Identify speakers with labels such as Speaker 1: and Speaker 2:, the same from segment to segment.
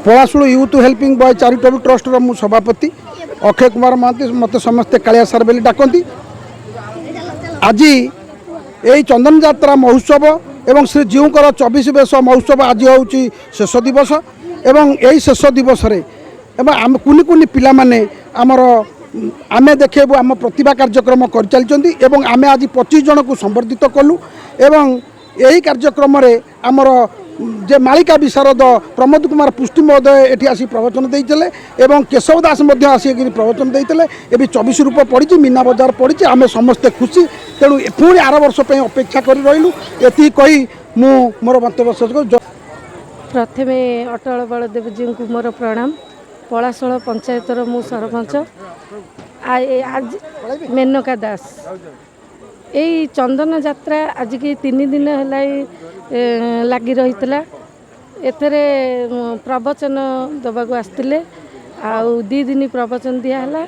Speaker 1: पलाशुल youth helping boy charitable trust मु सभापति अक्षय कुमार महांती मत समस्ते कालिया सार बोली डाकती। आज यही चंदन यात्रा महोत्सव एवं श्री जीवकर 24 वर्ष महोत्सव आज हूँ शेष दिवस एवं यही शेष दिवस आम कुनि कुनि पिला माने आमर आमे देखेबू आम प्रतिभा कार्यक्रम कर चलती एवं आमे आज 25 जन को संबर्धित कलु एवं यही कार्यक्रम आमर जे मालिका विशारद प्रमोद कुमार पुष्टि महोदय एटी आसी प्रवचन देते एवं केशव दास आसिक प्रवचन देते ए 24 रूप पड़ी मीना बजार पड़ी आम समस्ते खुशी तेणु पुणी आर वर्ष अपेक्षा कर रही ये कही मु मोर मंतव्य शेष कर।
Speaker 2: प्रथमे अटल बलदेव जी को मोर प्रणाम। पलाशल पंचायतर मु सरपंच आज मेनका दास। यही चंदन यात्रा आज की 3 दिन है लगी रही एथरे प्रवचन दबाक आसते आउ 2 दिन प्रवचन दिहला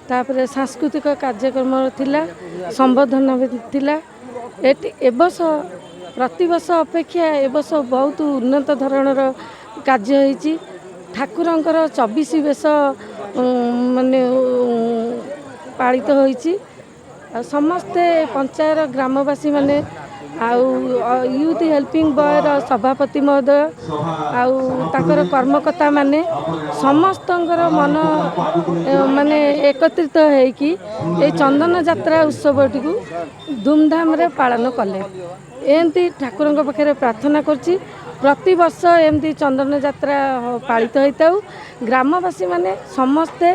Speaker 2: तापर सांस्कृतिक कार्यक्रम थिला संबोधन भी थिला। एबस प्रतिवर्ष अपेक्षा एबस बहुत उन्नत धरणर कार्य होईची। ठाकुरंकर 24 वर्ष माने पालित होईची। समस्ते पंचायत ग्रामवासी माने आउ यूथ हेल्पिंग बॉय सभापति महोदय आउ ताकर कर्मकर्ता माने समस्तंकर मन माने एकत्रित होइकी ए चंदन यात्रा उत्सवटी को धूमधाम रे पालन कले। एमती ठाकुरंक पाखे प्रार्थना करछि प्रति वर्ष एमती चंदन यात्रा पालित होता ग्रामवासी माने समस्ते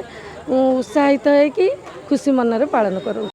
Speaker 2: उत्साहित होइकी खुशी मन रे पालन करू।